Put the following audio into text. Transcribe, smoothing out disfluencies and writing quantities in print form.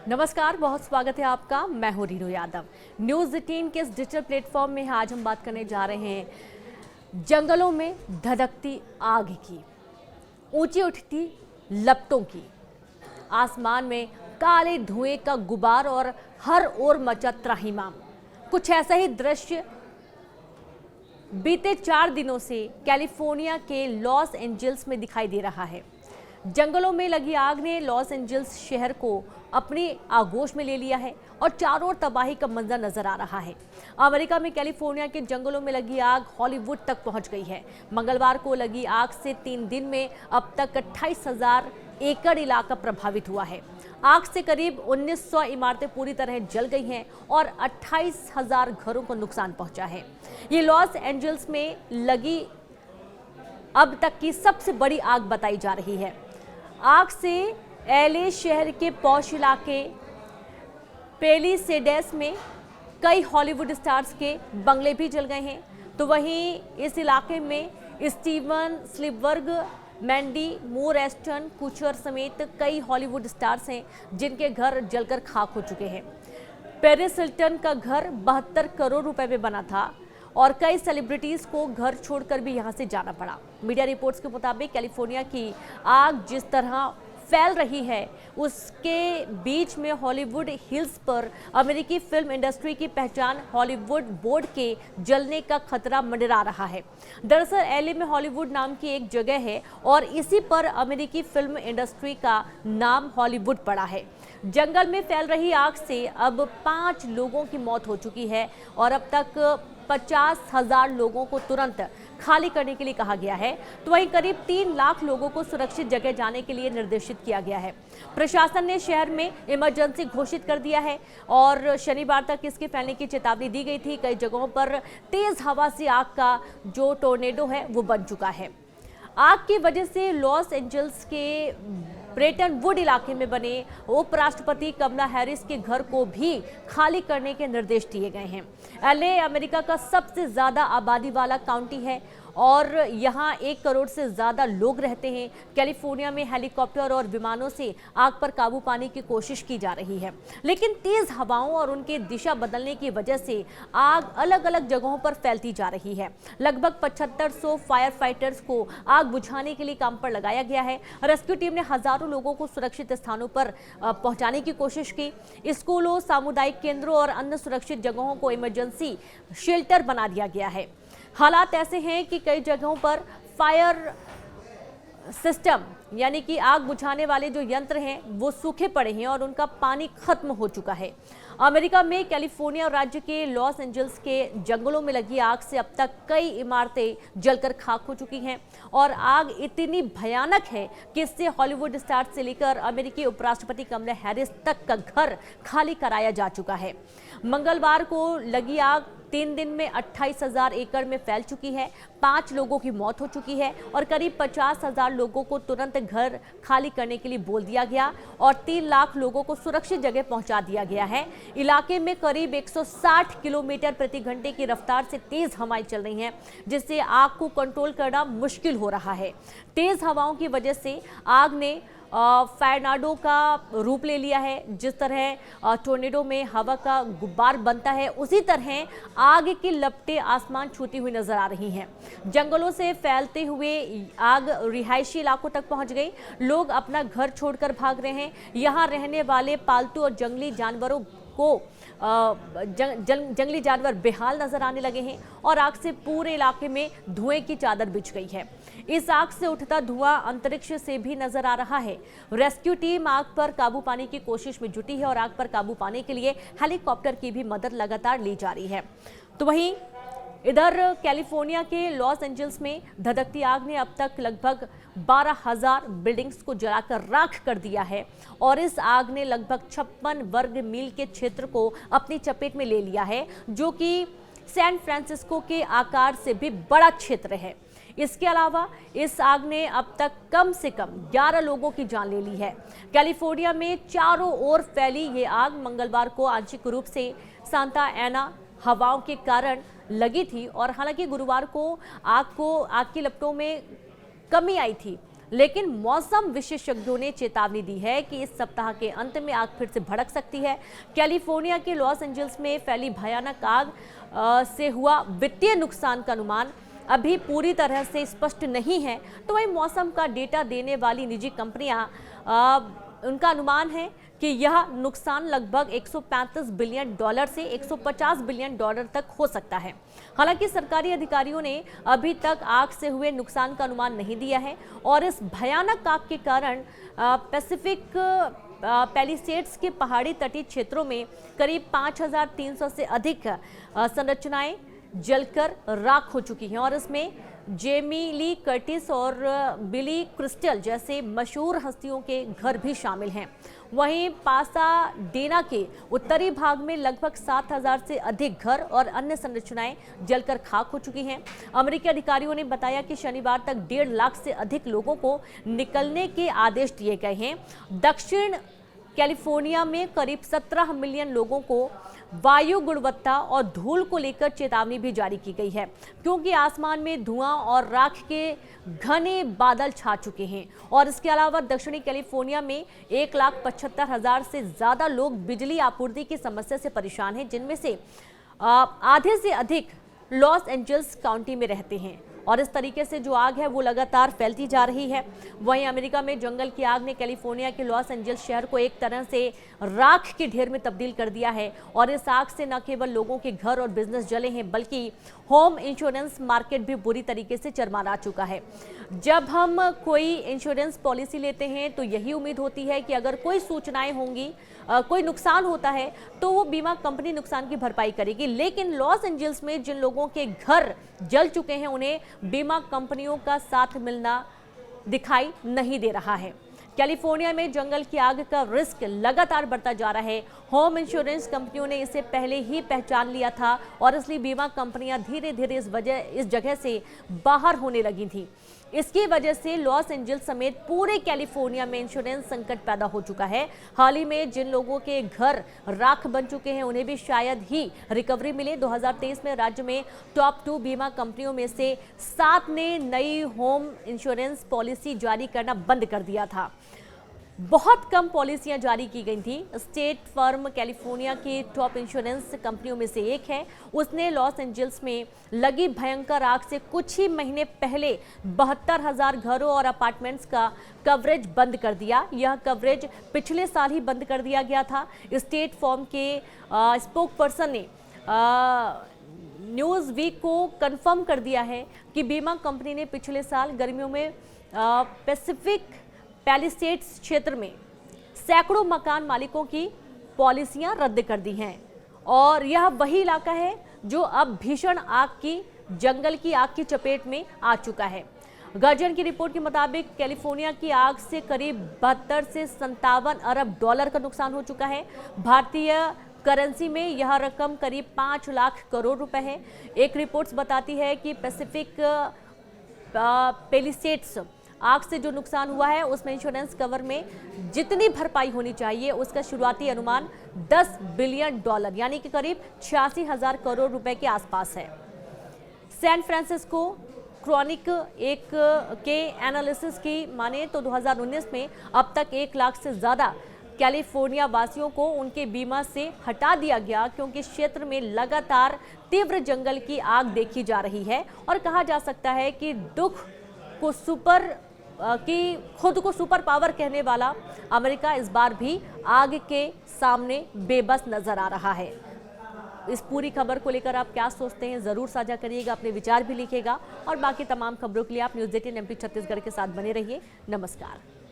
नमस्कार, बहुत स्वागत है आपका। मैं हूं रीनू यादव। न्यूज़ 18 के इस डिजिटल प्लेटफॉर्म में आज हम बात करने जा रहे हैं जंगलों में धधकती आग की, ऊंची उठती लपटों की, आसमान में काले धुएं का गुबार और हर ओर मचा त्राहिमाम। कुछ ऐसा ही दृश्य बीते 4 दिनों से कैलिफोर्निया के लॉस एंजल्स में दिखाई दे रहा है। जंगलों में लगी आग ने लॉस एंजल्स शहर को अपनी आगोश में ले लिया है और चारों ओर तबाही का मंजर नजर आ रहा है। अमेरिका में कैलिफोर्निया के जंगलों में लगी आग हॉलीवुड तक पहुंच गई है। मंगलवार को लगी आग से 3 दिन में अब तक 28,000 एकड़ इलाका प्रभावित हुआ है। आग से करीब 1900 इमारतें पूरी तरह जल गई हैं और 28,000 घरों को नुकसान पहुंचा है। ये लॉस एंजल्स में लगी अब तक की सबसे बड़ी आग बताई जा रही है। आग से एलए शहर के पॉश इलाके पेलिसेडेस में कई हॉलीवुड स्टार्स के बंगले भी जल गए हैं। तो वहीं इस इलाके में स्टीवन स्लीबर्ग, मैंडी मूर, एस्टन कुचर समेत कई हॉलीवुड स्टार्स हैं जिनके घर जलकर खाक हो चुके हैं। पेरिस हिल्टन का घर 72 करोड़ रुपए में बना था और कई सेलिब्रिटीज को घर छोड़कर भी यहां से जाना पड़ा। मीडिया रिपोर्ट्स के मुताबिक कैलिफोर्निया की आग जिस तरह फैल रही है उसके बीच में हॉलीवुड हिल्स पर अमेरिकी फिल्म इंडस्ट्री की पहचान हॉलीवुड बोर्ड के जलने का खतरा मंडरा रहा है। दरअसल एलए में हॉलीवुड नाम की एक जगह है और इसी पर अमेरिकी फिल्म इंडस्ट्री का नाम हॉलीवुड पड़ा है। जंगल में फैल रही आग से अब 5 लोगों की मौत हो चुकी है और अब तक 50,000 लोगों को तुरंत खाली करने के लिए कहा गया है। तो वहीं करीब 3 लाख लोगों को सुरक्षित जगह जाने के लिए निर्देशित किया गया है। प्रशासन ने शहर में इमरजेंसी घोषित कर दिया है और शनिवार तक इसके फैलने की चेतावनी दी गई थी। कई जगहों पर तेज हवा से आग का जो टोर्नेडो है वो बन चुका है। आग की वजह से लॉस एंजल्स के ब्रेटन वुड इलाके में बने उपराष्ट्रपति कमला हैरिस के घर को भी खाली करने के निर्देश दिए गए हैं। एलए अमेरिका का सबसे ज्यादा आबादी वाला काउंटी है और यहाँ 1 करोड़ से ज्यादा लोग रहते हैं। कैलिफोर्निया में हेलीकॉप्टर और विमानों से आग पर काबू पाने की कोशिश की जा रही है, लेकिन तेज हवाओं और उनके दिशा बदलने की वजह से आग अलग अलग जगहों पर फैलती जा रही है। लगभग 7500 फायर फाइटर्स को आग बुझाने के लिए काम पर लगाया गया है। रेस्क्यू टीम ने हजारों लोगों को सुरक्षित स्थानों पर पहुंचाने की कोशिश की। स्कूलों, सामुदायिक केंद्रों और अन्य सुरक्षित जगहों को इमरजेंसी शेल्टर बना दिया गया है। हालात ऐसे हैं कि कई जगहों पर फायर सिस्टम यानी कि आग बुझाने वाले जो यंत्र हैं वो सूखे पड़े हैं और उनका पानी खत्म हो चुका है। अमेरिका में कैलिफोर्निया और राज्य के लॉस एंजल्स के जंगलों में लगी आग से अब तक कई इमारतें जलकर खाक हो चुकी हैं और आग इतनी भयानक है कि इससे हॉलीवुड स्टार से लेकर अमेरिकी उपराष्ट्रपति कमला हैरिस तक का घर खाली कराया जा चुका है। मंगलवार को लगी आग 3 दिन में 28,000 एकड़ में फैल चुकी है। 5 लोगों की मौत हो चुकी है और करीब 50,000 लोगों को तुरंत घर खाली करने के लिए बोल दिया गया और 3 लाख लोगों को सुरक्षित जगह पहुंचा दिया गया है। इलाके में करीब 160 किलोमीटर प्रति घंटे की रफ्तार से तेज हवाएं चल रही हैं, जिससे आग को कंट्रोल करना मुश्किल हो रहा है। तेज हवाओं की वजह से आग ने फायरनाडो का रूप ले लिया है। जिस तरह टोर्नेडो में हवा का गुब्बार बनता है उसी तरह आग की लपटें आसमान छूती हुई नजर आ रही हैं। जंगलों से फैलते हुए आग रिहायशी इलाकों तक पहुंच गई। लोग अपना घर छोड़कर भाग रहे हैं। यहाँ रहने वाले पालतू और जंगली जानवरों को जंगली जानवर बेहाल नजर आने लगे हैं और आग से पूरे इलाके में धुएं की चादर बिछ गई है। इस आग से उठता धुआं अंतरिक्ष से भी नजर आ रहा है। रेस्क्यू टीम आग पर काबू पाने की कोशिश में जुटी है और आग पर काबू पाने के लिए हेलीकॉप्टर की भी मदद लगातार ली जा रही है। तो वहीं इधर कैलिफोर्निया के लॉस एंजल्स में धधकती आग ने अब तक लगभग 12,000 बिल्डिंग्स को जलाकर राख कर दिया है और इस आग ने लगभग 56 वर्ग मील के क्षेत्र को अपनी चपेट में ले लिया है, जो कि सैन फ्रांसिस्को के आकार से भी बड़ा क्षेत्र है। इसके अलावा इस आग ने अब तक कम से कम 11 लोगों की जान ले ली है। कैलिफोर्निया में चारों ओर फैली ये आग मंगलवार को आंशिक रूप से सांता एना हवाओं के कारण लगी थी और हालांकि गुरुवार को आग की लपटों में कमी आई थी, लेकिन मौसम विशेषज्ञों ने चेतावनी दी है कि इस सप्ताह के अंत में आग फिर से भड़क सकती है। कैलिफोर्निया के लॉस एंजल्स में फैली भयानक आग से हुआ वित्तीय नुकसान का अनुमान अभी पूरी तरह से स्पष्ट नहीं है। तो वही मौसम का डेटा देने वाली निजी कंपनियां उनका अनुमान है कि यह नुकसान लगभग 135 बिलियन डॉलर से 150 बिलियन डॉलर तक हो सकता है। हालांकि सरकारी अधिकारियों ने अभी तक आग से हुए नुकसान का अनुमान नहीं दिया है और इस भयानक आग के कारण पैसिफिक पैलिसेड्स के पहाड़ी तटीय क्षेत्रों में करीब 5,300 से अधिक संरचनाएं जलकर राख हो चुकी हैं और इसमें जेमी ली कर्टिस और बिली क्रिस्टल जैसे मशहूर हस्तियों के घर भी शामिल हैं। वहीं पासाडेना के उत्तरी भाग में लगभग 7,000 से अधिक घर और अन्य संरचनाएं जलकर खाक हो चुकी हैं। अमेरिकी अधिकारियों ने बताया कि शनिवार तक 1.5 लाख से अधिक लोगों को निकलने के आदेश दिए गए हैं। दक्षिण कैलिफोर्निया में करीब 17 मिलियन लोगों को वायु गुणवत्ता और धूल को लेकर चेतावनी भी जारी की गई है, क्योंकि आसमान में धुआं और राख के घने बादल छा चुके हैं। और इसके अलावा दक्षिणी कैलिफोर्निया में 1,75,000 से ज्यादा लोग बिजली आपूर्ति की समस्या से परेशान हैं, जिनमें से आधे से अधिक लॉस एंजल्स काउंटी में रहते हैं। और इस तरीके से जो आग है वो लगातार फैलती जा रही है। वहीं अमेरिका में जंगल की आग ने कैलिफोर्निया के लॉस एंजल्स शहर को एक तरह से राख के ढेर में तब्दील कर दिया है और इस आग से न केवल लोगों के घर और बिजनेस जले हैं, बल्कि होम इंश्योरेंस मार्केट भी बुरी तरीके से चरमरा चुका है। जब हम कोई इंश्योरेंस पॉलिसी लेते हैं तो यही उम्मीद होती है कि अगर कोई सूचनाएं होंगी, कोई नुकसान होता है तो वो बीमा कंपनी नुकसान की भरपाई करेगी। लेकिन लॉस एंजल्स में जिन लोगों के घर जल चुके हैं उन्हें बीमा कंपनियों का साथ मिलना दिखाई नहीं दे रहा है। कैलिफोर्निया में जंगल की आग का रिस्क लगातार बढ़ता जा रहा है। होम इंश्योरेंस कंपनियों ने इसे पहले ही पहचान लिया था और इसलिए बीमा कंपनियां धीरे धीरे इस जगह से बाहर होने लगी थी। इसकी वजह से लॉस एंजल्स समेत पूरे कैलिफोर्निया में इंश्योरेंस संकट पैदा हो चुका है। हाल ही में जिन लोगों के घर राख बन चुके हैं उन्हें भी शायद ही रिकवरी मिले। 2023 में राज्य में टॉप 2 बीमा कंपनियों में से 7 ने नई होम इंश्योरेंस पॉलिसी जारी करना बंद कर दिया था। बहुत कम पॉलिसियां जारी की गई थी। स्टेट फार्म कैलिफोर्निया की टॉप इंश्योरेंस कंपनियों में से एक है। उसने लॉस एंजल्स में लगी भयंकर आग से कुछ ही महीने पहले 72,000 घरों और अपार्टमेंट्स का कवरेज बंद कर दिया। यह कवरेज पिछले साल ही बंद कर दिया गया था। स्टेट फार्म के स्पोक पर्सन ने न्यूज़ वीक को कंफर्म कर दिया है कि बीमा कंपनी ने पिछले साल गर्मियों में पैसिफिक पैलिसेड्स क्षेत्र में सैकड़ों मकान मालिकों की पॉलिसियां रद्द कर दी हैं और यह वही इलाका है जो अब भीषण जंगल की आग की चपेट में आ चुका है। गार्जियन की रिपोर्ट के मुताबिक कैलिफोर्निया की आग से करीब 72 से 57 अरब डॉलर का नुकसान हो चुका है। भारतीय करेंसी में यह रकम करीब 5 लाख करोड़ रुपए है। एक रिपोर्ट बताती है कि पैसिफिक पैलिसेड्स आग से जो नुकसान हुआ है उसमें इंश्योरेंस कवर में जितनी भरपाई होनी चाहिए उसका शुरुआती अनुमान 10 बिलियन डॉलर यानी कि करीब 86,000 करोड़ रुपए के आसपास है। सैन फ्रांसिस्को क्रॉनिक एक के एनालिसिस की माने तो 2019 में अब तक 1 लाख से ज्यादा कैलिफोर्निया वासियों को उनके बीमा से हटा दिया गया, क्योंकि क्षेत्र में लगातार तीव्र जंगल की आग देखी जा रही है और कहा जा सकता है कि खुद को सुपर पावर कहने वाला अमेरिका इस बार भी आग के सामने बेबस नजर आ रहा है। इस पूरी खबर को लेकर आप क्या सोचते हैं जरूर साझा करिएगा, अपने विचार भी लिखिएगा और बाकी तमाम खबरों के लिए आप न्यूज़ 18 MP छत्तीसगढ़ के साथ बने रहिए। नमस्कार।